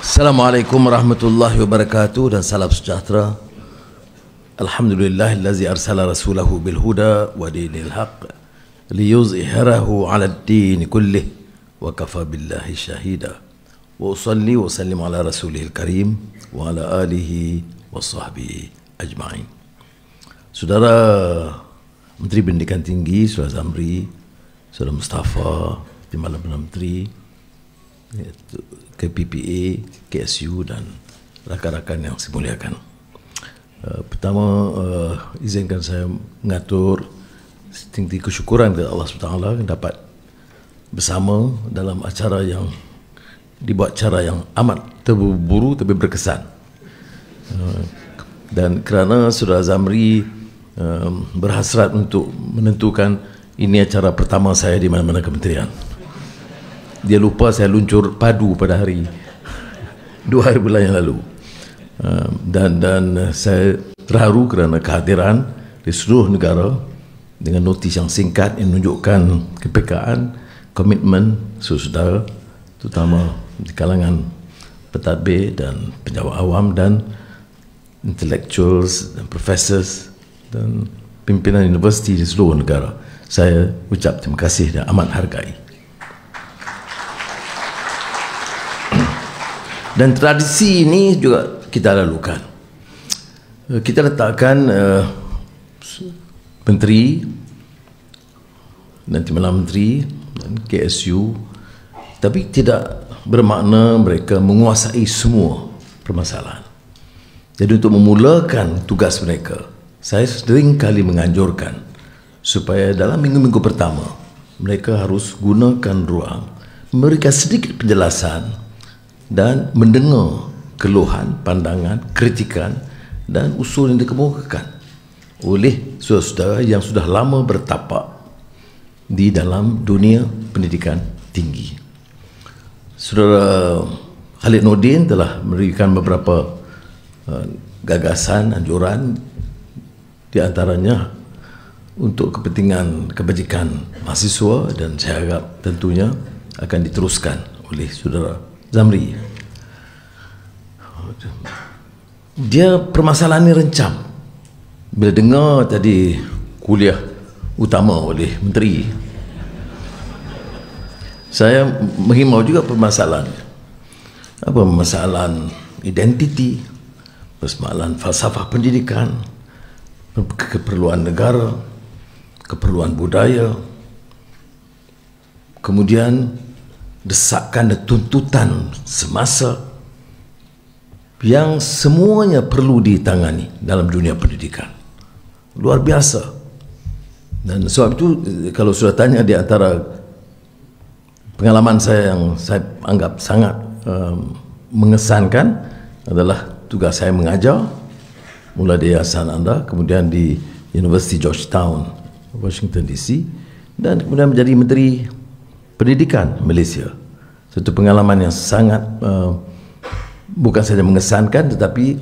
Assalamualaikum warahmatullahi wabarakatuh dan salam sejahtera. Alhamdulillahillazi arsala rasulahu bil huda wa dinil haq liyuzhirahu 'ala ad-din kullih wa kafa billahi shahida. Wa usalli wa sallim ala rasulihil karim wa ala alihi wa sahbihi ajma'in. Saudara Menteri Pendidikan Tinggi, Saudara Zamri, Saudara Mustafa, Timbalan Perdana Menteri, KPPA, KSU dan rakan-rakan yang saya muliakan. Pertama, izinkan saya mengatur setinggi kesyukuran kepada Allah SWT dapat bersama dalam acara yang dibuat cara yang amat terburu-buru tapi berkesan. Dan kerana Saudara Zamri berhasrat untuk menentukan ini acara pertama saya di mana-mana kementerian, dia lupa saya luncur padu pada hari 2 hari bulan yang lalu, dan saya terharu kerana kehadiran di seluruh negara dengan notis yang singkat yang menunjukkan kepekaan, komitmen saudara, terutama di kalangan pentadbir dan penjawat awam dan intellectuals dan professors dan pimpinan universiti di seluruh negara. Saya ucap terima kasih dan amat hargai. Dan tradisi ini juga kita lalukan. Kita letakkan menteri dan timbalan menteri dan KSU, tapi tidak bermakna mereka menguasai semua permasalahan. Jadi untuk memulakan tugas mereka, saya sering kali menganjurkan supaya dalam minggu-minggu pertama mereka harus gunakan ruang memberikan sedikit penjelasan dan mendengar keluhan, pandangan, kritikan dan usul yang dikemukakan oleh saudara-saudara yang sudah lama bertapak di dalam dunia pendidikan tinggi. Saudara Khalid Nordin telah memberikan beberapa gagasan, anjuran, di antaranya untuk kepentingan kebajikan mahasiswa, dan saya harap tentunya akan diteruskan oleh saudara Zamri. Dia permasalahan ini rencam. Bila dengar tadi kuliah utama oleh menteri, saya menghimbau juga permasalahan. Apa permasalahan identiti, permasalahan falsafah pendidikan, keperluan negara, keperluan budaya, kemudian desakan dan tuntutan semasa yang semuanya perlu ditangani dalam dunia pendidikan. Luar biasa. Dan sebab itu kalau sudah tanya, di antara pengalaman saya yang saya anggap sangat mengesankan adalah tugas saya mengajar, mula di Yayasan Anda, kemudian di University Georgetown, Washington DC, dan kemudian menjadi Menteri Pendidikan Malaysia. Satu pengalaman yang sangat bukan saja mengesankan tetapi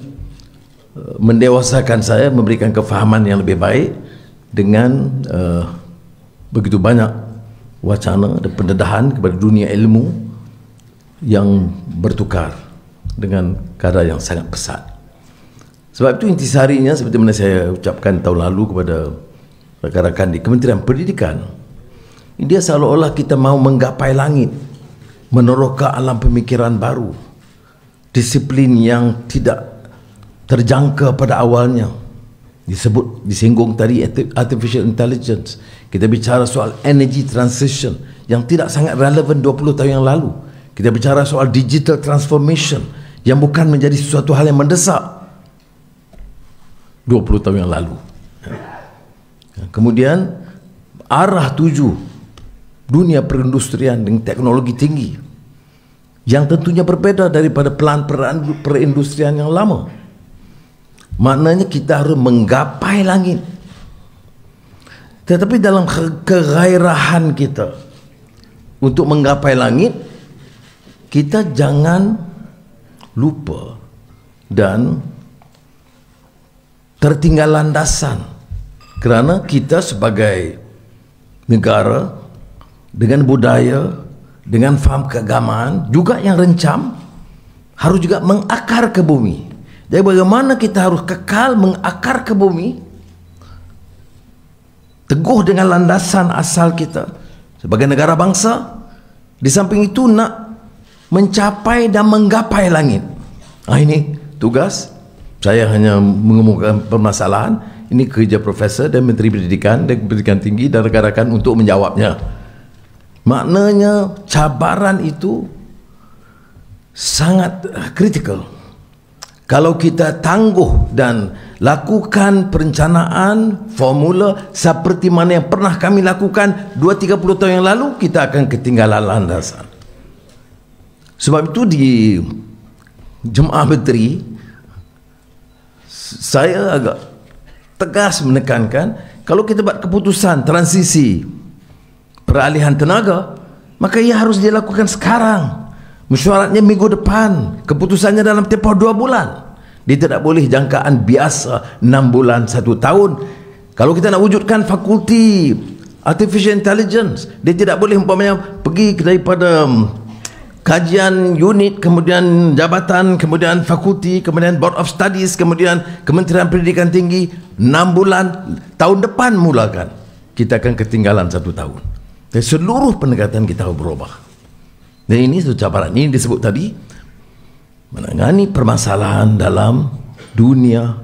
mendewasakan saya, memberikan kefahaman yang lebih baik dengan begitu banyak wacana dan pendedahan kepada dunia ilmu yang bertukar dengan kadar yang sangat pesat. Sebab itu intisarinya, seperti mana saya ucapkan tahun lalu kepada rakan-rakan di Kementerian Pendidikan, dia seolah-olah kita mahu menggapai langit, meneroka alam pemikiran baru, disiplin yang tidak terjangka pada awalnya. Disinggung tadi artificial intelligence. Kita bicara soal energy transition yang tidak sangat relevan 20 tahun yang lalu. Kita bicara soal digital transformation yang bukan menjadi sesuatu hal yang mendesak 20 tahun yang lalu. Kemudian arah tuju dunia perindustrian dengan teknologi tinggi yang tentunya berbeda daripada pelan perindustrian yang lama. Maknanya kita harus menggapai langit. Tetapi dalam kegairahan kita untuk menggapai langit, kita jangan lupa dan tertinggal landasan, kerana kita sebagai negara dengan budaya, dengan faham keagamaan juga yang rencam harus juga mengakar ke bumi. Jadi bagaimana kita harus kekal mengakar ke bumi, teguh dengan landasan asal kita sebagai negara bangsa, di samping itu nak mencapai dan menggapai langit. Ini tugas. Saya hanya mengumumkan permasalahan. Ini kerja Profesor dan Menteri Pendidikan dan Pendidikan Tinggi dan rakan-rakan untuk menjawabnya. Maknanya cabaran itu sangat kritikal. Kalau kita tangguh dan lakukan perencanaan formula seperti mana yang pernah kami lakukan 2-30 tahun yang lalu, kita akan ketinggalan landasan. Sebab itu di Jemaah Menteri, saya agak tegas menekankan, kalau kita buat keputusan transisi peralihan tenaga, maka ia harus dilakukan sekarang. Mesyuaratnya minggu depan, keputusannya dalam tempoh 2 bulan. Dia tidak boleh jangkaan biasa 6 bulan 1 tahun. Kalau kita nak wujudkan fakulti Artificial Intelligence, dia tidak boleh umpamanya pergi daripada kajian unit, kemudian jabatan, kemudian fakulti, kemudian Board of Studies, kemudian Kementerian Pendidikan Tinggi 6 bulan, tahun depan mulakan. Kita akan ketinggalan 1 tahun. Dan seluruh pendekatan kita berubah. Dan ini satu cabaran. Ini disebut tadi menangani permasalahan dalam dunia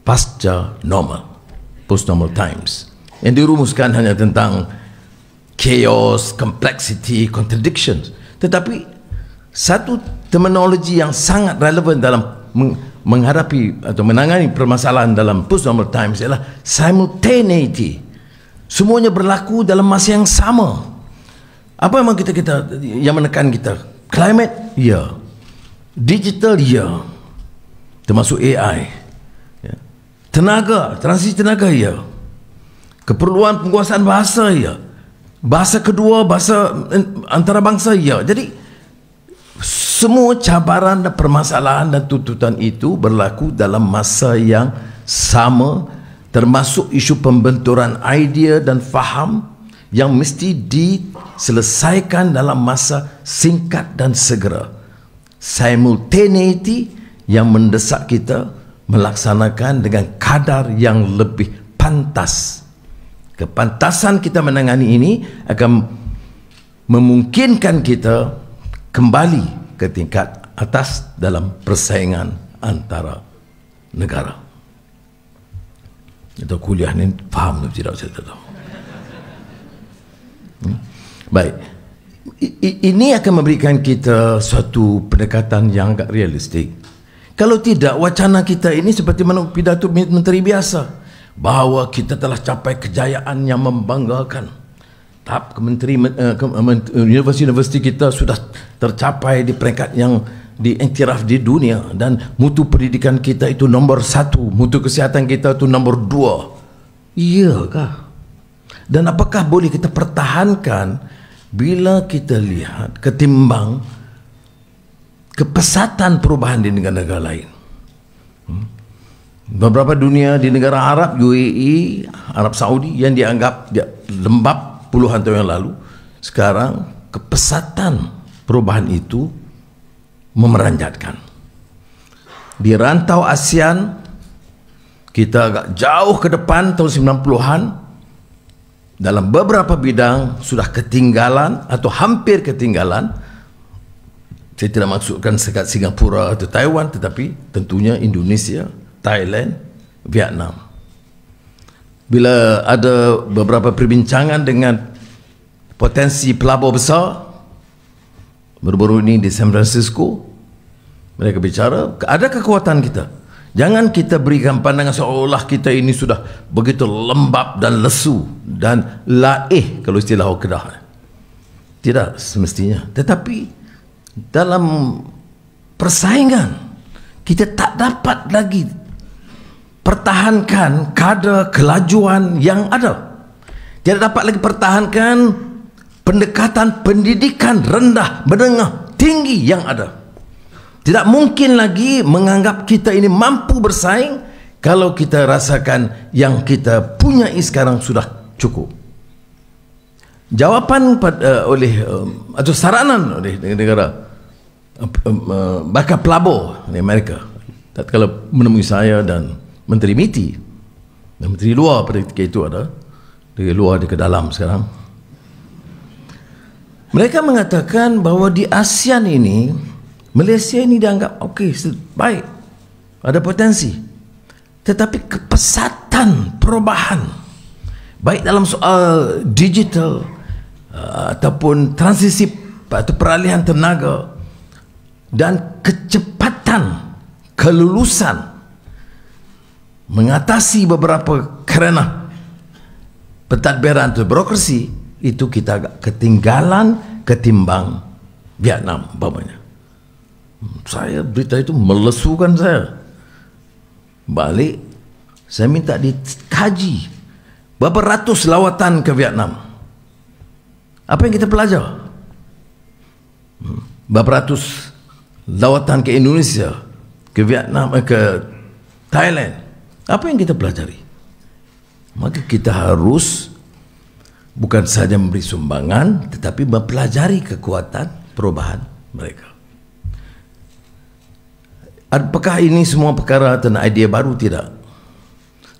pasca normal, post normal times, yang dirumuskan hanya tentang chaos, complexity, contradictions. Tetapi satu terminologi yang sangat relevan dalam menghadapi atau menangani permasalahan dalam post normal times ialah simultaneity. Semuanya berlaku dalam masa yang sama. Apa memang kita yang menekan kita? Climate, ya. Digital, ya. Termasuk AI. Ya. Tenaga, transisi tenaga, ya. Keperluan penguasaan bahasa, ya. Bahasa kedua, bahasa antarabangsa, ya. Jadi semua cabaran dan permasalahan dan tuntutan itu berlaku dalam masa yang sama, termasuk isu pembenturan idea dan faham yang mesti diselesaikan dalam masa singkat dan segera. Simultaneity yang mendesak kita melaksanakan dengan kadar yang lebih pantas. Kepantasan kita menangani ini akan memungkinkan kita kembali ke tingkat atas dalam persaingan antara negara. Itu kuliah ni faham atau tidak saya tak tahu. Baik, ini akan memberikan kita suatu pendekatan yang agak realistik. Kalau tidak, wacana kita ini seperti mana pidato menteri biasa, bahawa kita telah capai kejayaan yang membanggakan. Tahap universiti kita sudah tercapai di peringkat yang diiktiraf di dunia, dan mutu pendidikan kita itu nombor 1, mutu kesihatan kita itu nombor 2. Iyakah? Dan apakah boleh kita pertahankan bila kita lihat ketimbang kepesatan perubahan di negara-negara lain? Beberapa dunia di negara Arab, UAE, Arab Saudi, yang dianggap lembab puluhan tahun yang lalu, sekarang kepesatan perubahan itu memeranjatkan. Di rantau ASEAN, kita agak jauh ke depan tahun 90-an, dalam beberapa bidang sudah ketinggalan atau hampir ketinggalan. Saya tidak maksudkan sekat Singapura atau Taiwan, tetapi tentunya Indonesia, Thailand, Vietnam. Bila ada beberapa perbincangan dengan potensi pelabur besar, baru-baru ini di San Francisco, mereka bicara, ada kekuatan kita. Jangan kita berikan pandangan seolah kita ini sudah begitu lembab dan lesu dan laih, kalau istilah orang Kedah. Tidak semestinya. Tetapi dalam persaingan, kita tak dapat lagi pertahankan kadar kelajuan yang ada. Tidak dapat lagi pertahankan pendekatan pendidikan rendah, menengah, tinggi yang ada. Tidak mungkin lagi menganggap kita ini mampu bersaing kalau kita rasakan yang kita punyai sekarang sudah cukup. Jawapan oleh atau saranan oleh negara bakal pelabur di Amerika. Tatkala menemui saya dan Menteri MITI dan Menteri Luar pada ketika itu ada, dari luar ke dalam sekarang, mereka mengatakan bahawa di ASEAN ini, Malaysia ini dianggap okey, baik, ada potensi, tetapi kepesatan perubahan baik dalam soal digital ataupun transisi atau peralihan tenaga dan kecepatan kelulusan mengatasi beberapa kerana pentadbiran atau birokrasi itu kita agak ketinggalan ketimbang Vietnam umpamanya. Saya berita itu melesukan saya. Balik saya minta dikaji berapa ratus lawatan ke Vietnam. Apa yang kita belajar? Berapa ratus lawatan ke Indonesia, ke Vietnam, ke Thailand. Apa yang kita pelajari? Maka kita harus bukan saja memberi sumbangan, tetapi mempelajari kekuatan perubahan mereka. Apakah ini semua perkara tentang idea baru? Tidak.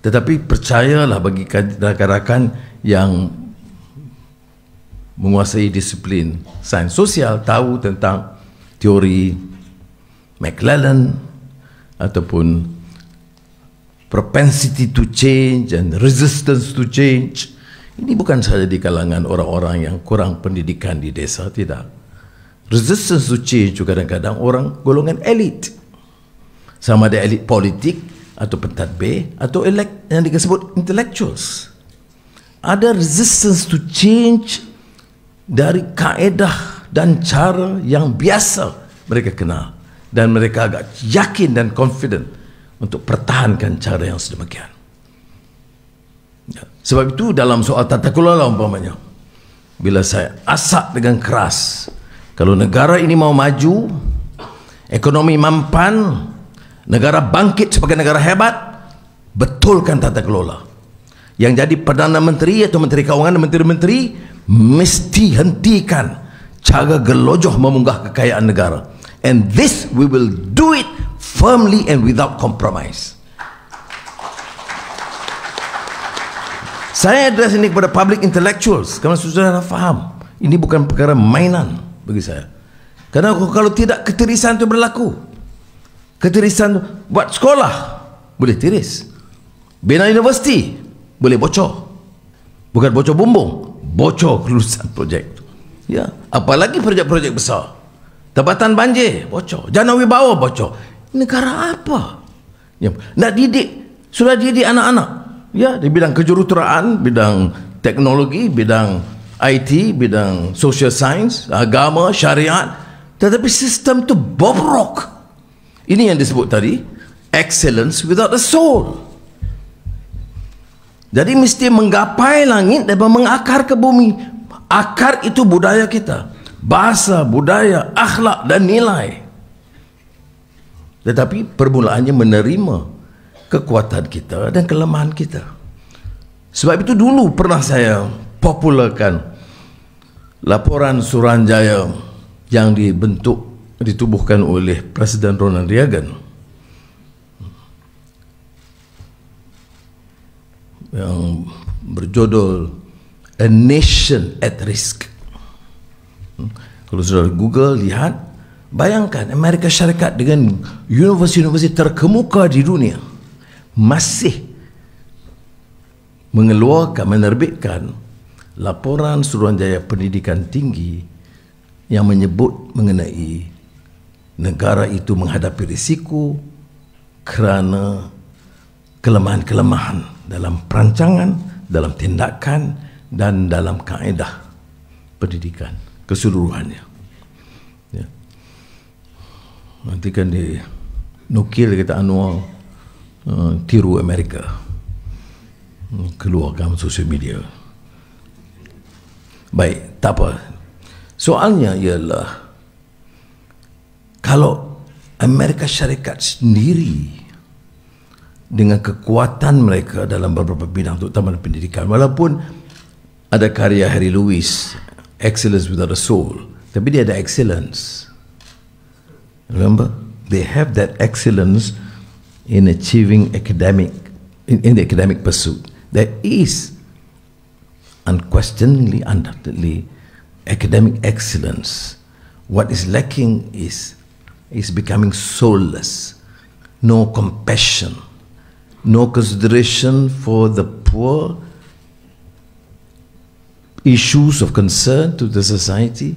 Tetapi percayalah bagi rakan-rakan yang menguasai disiplin sains sosial, tahu tentang teori McClellan ataupun propensity to change and resistance to change. Ini bukan saja di kalangan orang-orang yang kurang pendidikan di desa, tidak. Resistance to change juga kadang-kadang orang golongan elit, sama ada elit politik atau pentadbir atau yang disebut intellectuals. Ada resistance to change dari kaedah dan cara yang biasa mereka kenal, dan mereka agak yakin dan confident untuk pertahankan cara yang sedemikian. Ya. Sebab itu dalam soal tata kelola umpamanya, bila saya asak dengan keras, kalau negara ini mau maju, ekonomi mampan, negara bangkit sebagai negara hebat, betulkan tata kelola. Yang jadi Perdana Menteri atau Menteri Keuangan dan Menteri-Menteri mesti hentikan cara gelojoh memunggah kekayaan negara. And this we will do it firmly and without compromise. Saya address ini kepada public intellectuals kerana saudara faham, ini bukan perkara mainan bagi saya. Kerana kalau tidak, ketirisan itu berlaku. Ketirisan, buat sekolah boleh tiris, bina universiti boleh bocor, bukan bocor bumbung, bocor kelulusan projek. Ya, apalagi projek-projek besar, Tempatan banjir bocor, jana wibawa bocor. Negara apa? Ya, nak didik, sudah didik anak-anak, ya, di bidang kejuruteraan, bidang teknologi, bidang IT, bidang social science, agama, syariat, tetapi sistem itu bobrok. Ini yang disebut tadi excellence without a soul. Jadi mesti menggapai langit dan mengakar ke bumi. Akar itu budaya kita, bahasa, budaya, akhlak dan nilai. Tetapi permulaannya menerima kekuatan kita dan kelemahan kita. Sebab itu dulu pernah saya popularkan laporan Suruhanjaya yang ditubuhkan oleh Presiden Ronald Reagan, yang berjudul A Nation at Risk. Kalau saudara Google lihat, bayangkan Amerika Syarikat dengan universiti-universiti terkemuka di dunia masih menerbitkan laporan Suruhanjaya Pendidikan Tinggi yang menyebut mengenai negara itu menghadapi risiko kerana kelemahan-kelemahan dalam perancangan, dalam tindakan dan dalam kaedah pendidikan keseluruhannya. Ya. Nanti kan dinukil kata Anwar, tiru Amerika, keluarkan sosial media. Baik, tak apa. Soalnya ialah kalau Amerika Syarikat sendiri dengan kekuatan mereka dalam beberapa bidang, terutama pendidikan, walaupun ada karya Harry Lewis, Excellence Without a Soul, tapi dia ada excellence. Remember, they have that excellence in achieving in the academic pursuit. There is unquestioningly, undoubtedly, academic excellence. What is lacking is becoming soulless, no compassion, no consideration for the poor, issues of concern to the society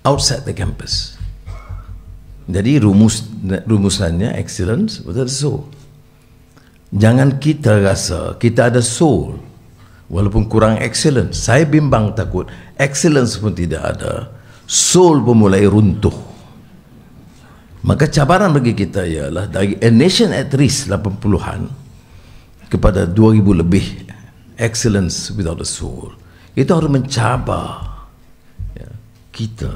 outside the campus. Jadi rumusannya excellence, betul so. Jangan kita rasa kita ada soul walaupun kurang excellence. Saya bimbang takut excellence pun tidak ada, soul pun mulai runtuh. Maka cabaran bagi kita ialah dari A Nation at Risk 80-an kepada 2000 lebih excellence without a soul. Itu harus mencabar kita,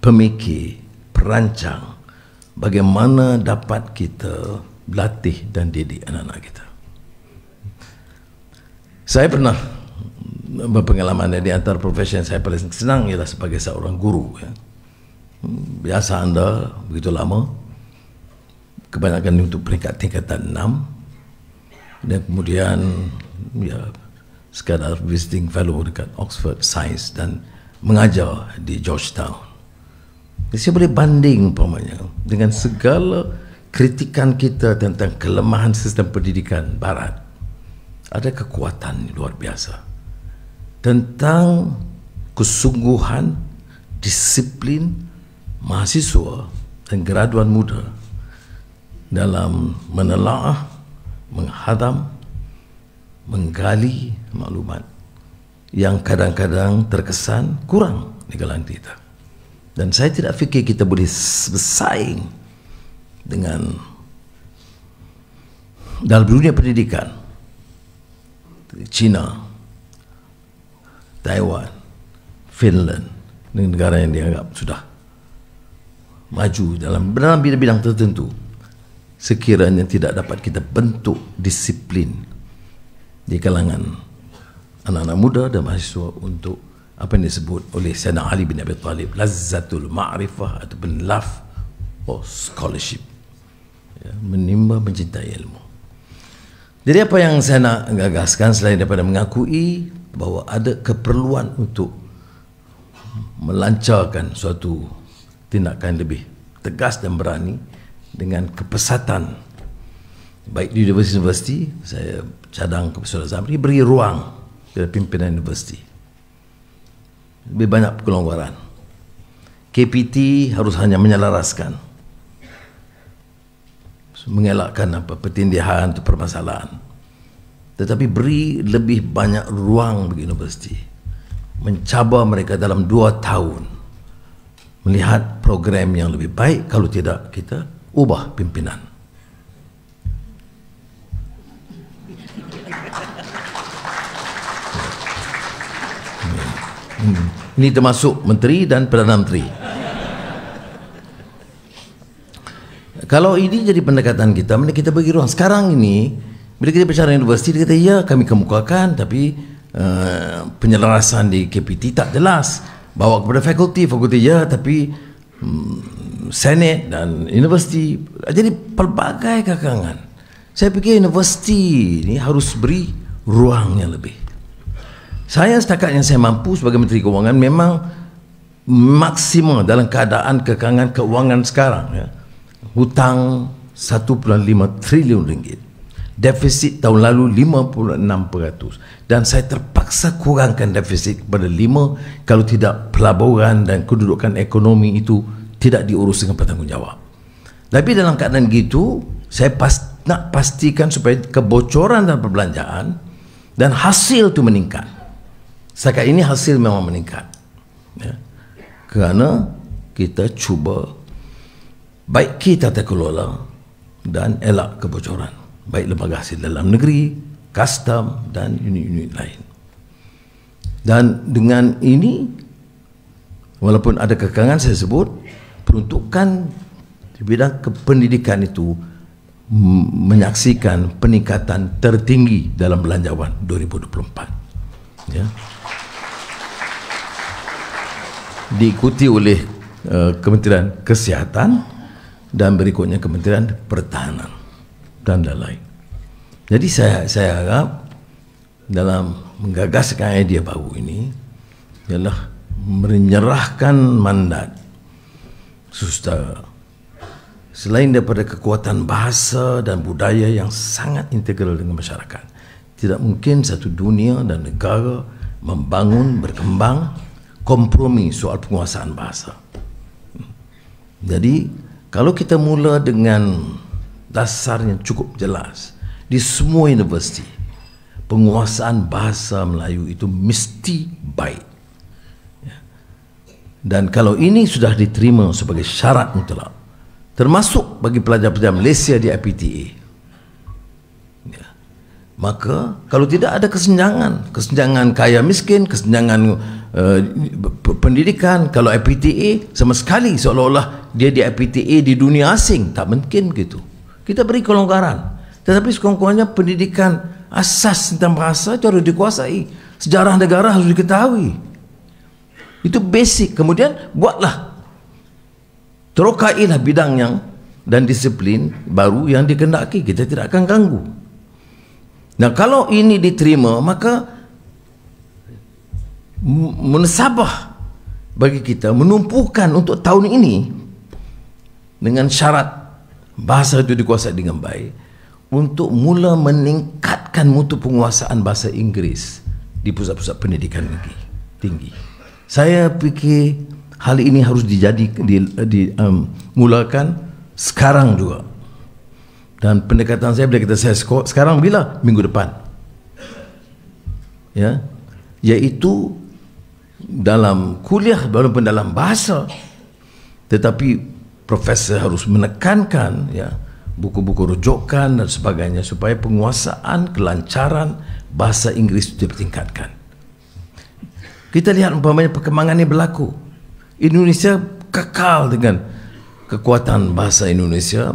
pemikir, perancang, bagaimana dapat kita latih dan didik anak-anak kita. Saya pernah berpengalaman di antara profesi yang saya paling senang ialah sebagai seorang guru. Biasa anda begitu lama, kebanyakan untuk peringkat tingkatan 6, dan kemudian sekadar visiting fellow dekat Oxford Science dan mengajar di Georgetown. Saya boleh banding umpamanya dengan segala kritikan kita tentang kelemahan sistem pendidikan barat. Ada kekuatan luar biasa tentang kesungguhan, disiplin mahasiswa dan graduan muda dalam menelaah, menghadam, menggali maklumat yang kadang-kadang terkesan kurang di kalangan kita. Dan saya tidak fikir kita boleh bersaing dengan dalam dunia pendidikan China, Taiwan, Finland, negara yang dianggap sudah maju dalam bidang-bidang tertentu, sekiranya tidak dapat kita bentuk disiplin di kalangan anak-anak muda dan mahasiswa untuk apa yang disebut oleh Sayyidina Ali bin Abi Thalib lazzatul ma'rifah ataupun love or scholarship, menimba mencintai ilmu. Jadi apa yang saya nak gagaskan selain daripada mengakui bahawa ada keperluan untuk melancarkan suatu tindakan lebih tegas dan berani dengan kepesatan, baik di universiti, saya cadang ke Saudara Zamri, beri ruang kepada pimpinan universiti, lebih banyak kelonggaran. KPT harus hanya menyelaraskan, mengelakkan pertindihan atau permasalahan, tetapi beri lebih banyak ruang bagi universiti, mencabar mereka dalam 2 tahun melihat program yang lebih baik. Kalau tidak, kita ubah pimpinan. Ini termasuk menteri dan perdana menteri. Kalau ini jadi pendekatan kita, mana kita bagi ruang. Sekarang ini, bila kita bicara universiti, dia kata, ya kami kemukakan, tapi penyelarasan di KPT tak jelas. Bawa kepada fakulti ya, tapi senate dan universiti. Jadi pelbagai kekangan. Saya fikir universiti ini harus beri ruangnya lebih. Saya setakat yang saya mampu sebagai Menteri Keuangan memang maksimal dalam keadaan kekangan keuangan sekarang. Hutang 1.5 triliun ringgit, defisit tahun lalu 56%, dan saya terpaksa kurangkan defisit kepada 5 kalau tidak pelaburan dan kedudukan ekonomi itu tidak diurus dengan bertanggungjawab. Tapi dalam keadaan gitu, saya nak pastikan supaya kebocoran dan perbelanjaan dan hasil itu meningkat. Setakat ini hasil memang meningkat, kerana kita cuba baik kita terkelola dan elak kebocoran, baik lembaga hasil dalam negeri, custom dan unit-unit lain. Dan dengan ini, walaupun ada kekangan, saya sebut peruntukan di bidang kependidikan itu menyaksikan peningkatan tertinggi dalam belanjawan 2024, diikuti oleh Kementerian Kesihatan, dan berikutnya Kementerian Pertahanan dan lain-lain. Jadi saya harap dalam menggagaskan idea baru ini ialah menyerahkan mandat susta selain daripada kekuatan bahasa dan budaya yang sangat integral dengan masyarakat. Tidak mungkin satu dunia dan negara membangun, berkembang, kompromi soal penguasaan bahasa. Jadi kalau kita mula dengan dasar yang cukup jelas, di semua universiti penguasaan bahasa Melayu itu mesti baik. Dan kalau ini sudah diterima sebagai syarat mutlak, termasuk bagi pelajar-pelajar Malaysia di IPTA, maka kalau tidak ada kesenjangan kaya miskin, kesenjangan pendidikan, kalau IPTA sama sekali seolah-olah dia di IPTA di dunia asing, tak mungkin begitu. Kita beri kelonggaran, tetapi sekurang-kurangnya pendidikan asas tentang bahasa itu harus dikuasai, sejarah negara harus diketahui, itu basic. Kemudian buatlah, terokailah bidang yang dan disiplin baru yang dikehendaki, kita tidak akan ganggu. Nah, kalau ini diterima, maka munasabah bagi kita menumpukan untuk tahun ini dengan syarat bahasa itu dikuasai dengan baik, untuk mula meningkatkan mutu penguasaan bahasa Inggeris di pusat-pusat pendidikan tinggi. Saya fikir hal ini harus dimulakan sekarang juga. Dan pendekatan saya bila kita sekarang bila minggu depan, ya, yaitu dalam kuliah walaupun dalam bahasa, tetapi profesor harus menekankan, ya, buku-buku rujukan dan sebagainya supaya penguasaan kelancaran bahasa Inggeris itu ditingkatkan. Kita lihat umpamanya perkembangan ini berlaku. Indonesia kekal dengan kekuatan bahasa Indonesia,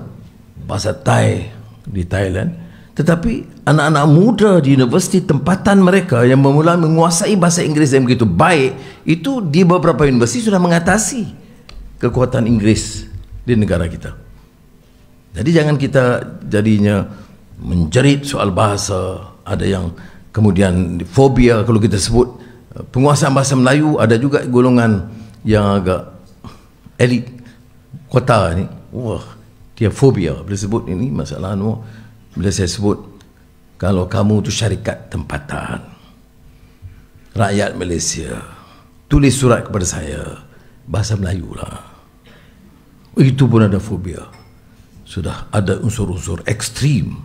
bahasa Thai di Thailand, tetapi anak-anak muda di universiti tempatan mereka yang memulai menguasai bahasa Inggeris yang begitu baik, itu di beberapa universiti sudah mengatasi kekuatan Inggeris di negara kita. Jadi jangan kita jadinya menjerit soal bahasa. Ada yang kemudian fobia kalau kita sebut penguasaan bahasa Melayu. Ada juga golongan yang agak elit kota ni, wah, dia fobia bila sebut ini masalah bila saya sebut kalau kamu tu syarikat tempatan rakyat Malaysia, tulis surat kepada saya bahasa Melayu lah. Itu pun ada fobia. Sudah ada unsur-unsur ekstrim.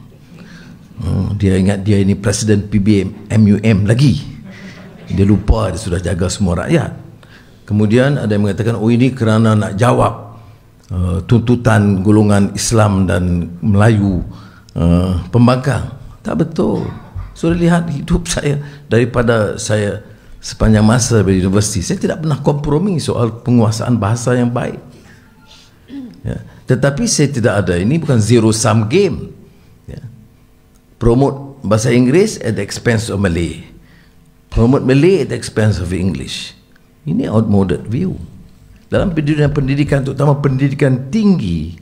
Dia ingat dia ini Presiden PBM MUM lagi. Dia lupa dia sudah jaga semua rakyat. Kemudian ada yang mengatakan, oh ini kerana nak jawab tuntutan golongan Islam dan Melayu pembangkang. Tak betul. Sudah lihat hidup saya, daripada saya sepanjang masa di universiti, saya tidak pernah kompromi soal penguasaan bahasa yang baik, ya. Tetapi saya tidak ada, ini bukan zero sum game, ya. Promote bahasa Inggeris at the expense of Malay, promote Malay at the expense of English. Ini outmoded view. Dalam pendidikan, terutama pendidikan tinggi,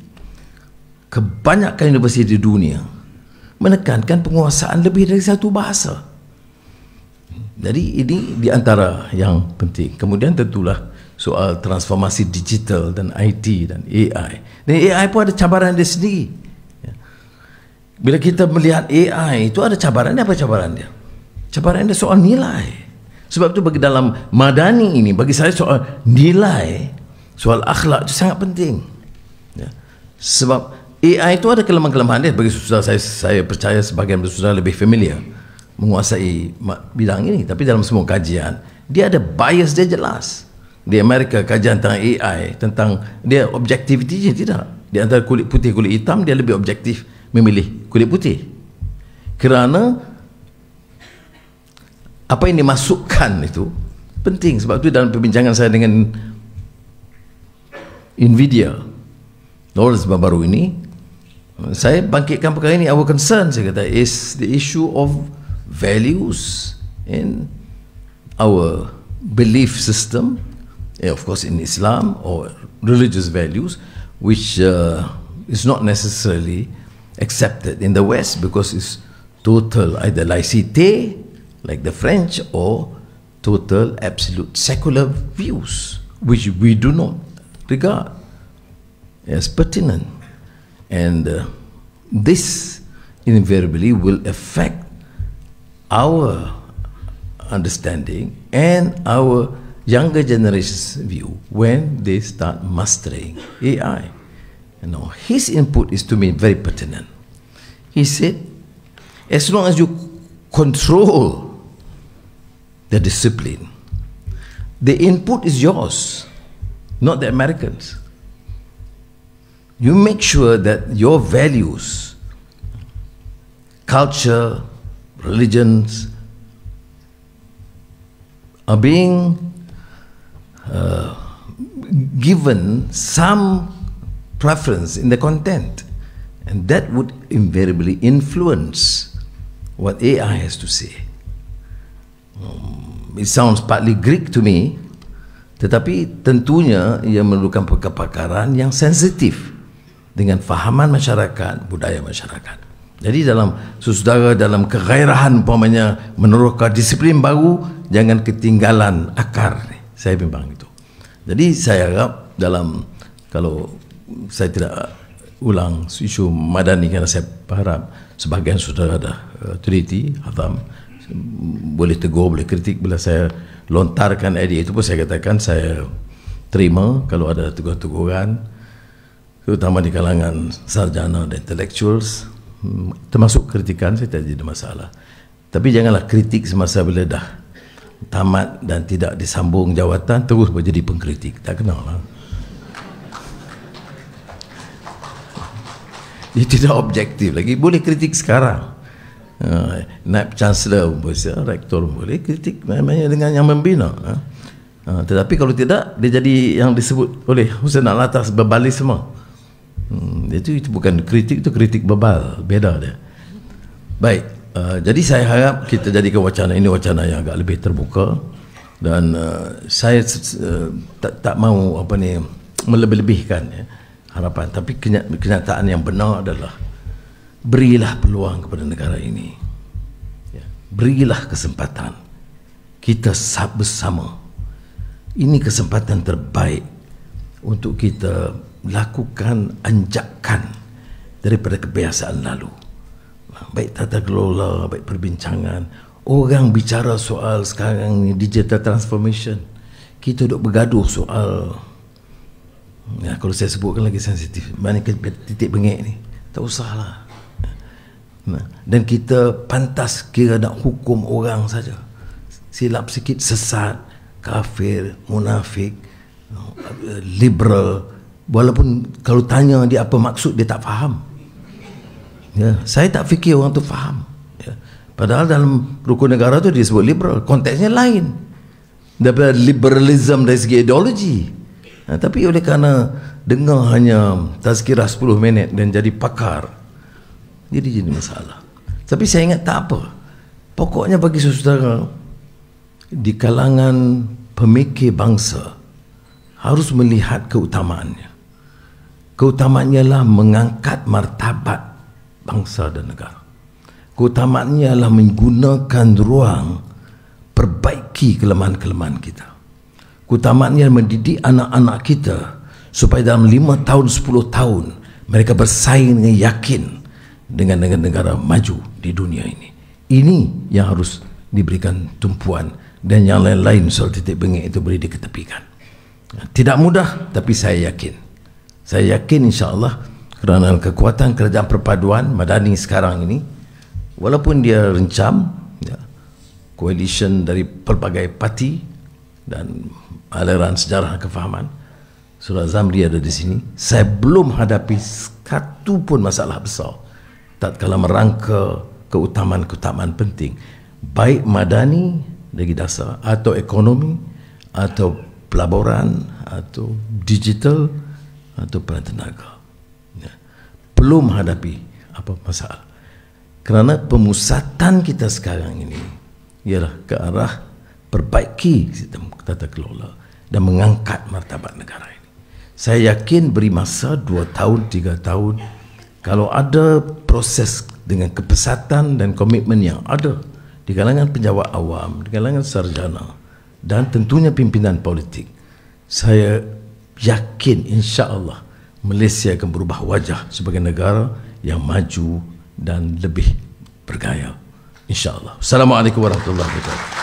kebanyakan universiti di dunia menekankan penguasaan lebih dari satu bahasa. Jadi ini di antara yang penting. Kemudian tentulah soal transformasi digital dan IT dan AI. Dan AI pun ada cabaran dia sendiri. Bila kita melihat AI itu ada cabaran dia. Apa cabaran dia? Cabaran dia soal nilai. Sebab itu bagi dalam madani ini, bagi saya soal nilai, soal akhlak itu sangat penting, ya. Sebab AI itu ada kelemahan-kelemahan dia. Bagi saudara saya percaya sebagian saudara lebih familiar menguasai bidang ini. Tapi dalam semua kajian dia ada bias dia jelas. Di Amerika kajian tentang AI, tentang dia objektivitinya tidak. Di antara kulit putih kulit hitam dia lebih objektif memilih kulit putih. Kerana apa yang dimasukkan itu penting. Sebab itu dalam perbincangan saya dengan Nvidia Lawrence baru ini, saya bangkitkan perkara ini. Our concern, saya kata, is the issue of values in our belief system of course in Islam or religious values, which is not necessarily accepted in the West because it's total either laicite, like the French, or total absolute secular views, which we do not regard as pertinent. And this invariably will affect our understanding and our younger generation's view when they start mastering AI. You know, his input is to me very pertinent. He said, as long as you control the discipline, the input is yours, not the Americans. You make sure that your values, culture, religions are being given some preference in the content, and that would invariably influence what AI has to say. It sounds partly Greek to me, tetapi tentunya ia memerlukan kepakaran yang sensitif dengan fahaman masyarakat, budaya masyarakat. Jadi dalam saudara dalam kegairahan umpamanya meneruskan disiplin baru, jangan ketinggalan akar. Saya bimbang itu. Jadi saya harap dalam, kalau saya tidak ulang isu madani, kerana saya harap sebahagian saudara dah teliti, Hazam boleh tegur, boleh kritik. Bila saya lontarkan idea itu pun saya katakan saya terima kalau ada tegur-teguran, terutama di kalangan sarjana dan intellectuals, termasuk kritikan, saya tak ada masalah. Tapi janganlah kritik semasa bila dah tamat dan tidak disambung jawatan terus menjadi pengkritik. Tak kenal lah. Dia tidak objektif lagi. Boleh kritik sekarang. Naib Chancellor boleh, Rektor boleh kritik namanya dengan yang membina. Tetapi kalau tidak, dia jadi yang disebut oleh Hussein Alatas bebalisme. Itu bukan kritik, itu kritik bebal, beda dia. Baik, jadi saya harap kita jadikan wacana ini wacana yang agak lebih terbuka, dan saya tak mau apa ni melebih-lebihkan ya, harapan, tapi kenyataan yang benar adalah berilah peluang kepada negara ini ya, berilah kesempatan kita bersama. Ini kesempatan terbaik untuk kita lakukan anjakan daripada kebiasaan lalu, baik tata kelola, baik perbincangan. Orang bicara soal sekarang ni digital transformation, kita duk bergaduh soal ya, kalau saya sebutkan lagi sensitif, mana titik bengek ni, tak usahlah. Dan kita pantas kira nak hukum orang saja, silap sikit sesat, kafir, munafik, liberal. Walaupun kalau tanya dia apa maksud, dia tak faham ya, saya tak fikir orang tu faham ya. Padahal dalam rukun negara tu dia sebut liberal, konteksnya lain daripada liberalism dari segi ideologi. Tapi oleh kerana dengar hanya tazkirah 10 minit dan jadi pakar, jadi masalah. Tapi saya ingat tak apa, pokoknya bagi saudara di kalangan pemikir bangsa harus melihat keutamaannya. Keutamaannya adalah mengangkat martabat bangsa dan negara. Keutamaannya adalah menggunakan ruang perbaiki kelemahan-kelemahan kita. Keutamaannya mendidik anak-anak kita supaya dalam 5 tahun, 10 tahun mereka bersaing dengan yakin dengan negara maju di dunia ini. Ini yang harus diberikan tumpuan, dan yang lain-lain soal titik bengek itu boleh diketepikan. Tidak mudah, tapi saya yakin. Saya yakin insya-Allah kerana kekuatan kerajaan perpaduan Madani sekarang ini, walaupun dia rencam ya, coalition dari pelbagai parti dan aliran sejarah kefahaman, Surah Zamri ada di sini. Saya belum hadapi satu pun masalah besar tatkala merangka keutamaan-keutamaan penting, baik Madani dari dasar atau ekonomi atau pelaburan atau digital atau peran tenaga ya. Belum hadapi apa masalah, kerana pemusatan kita sekarang ini ialah ke arah perbaiki sistem tata kelola dan mengangkat martabat negara ini. Saya yakin beri masa 2 tahun, 3 tahun, kalau ada proses dengan kepesatan dan komitmen yang ada di kalangan pejabat awam, di kalangan sarjana dan tentunya pimpinan politik, saya yakin insya-Allah Malaysia akan berubah wajah sebagai negara yang maju dan lebih bergaya, insya-Allah. Assalamualaikum warahmatullahi wabarakatuh.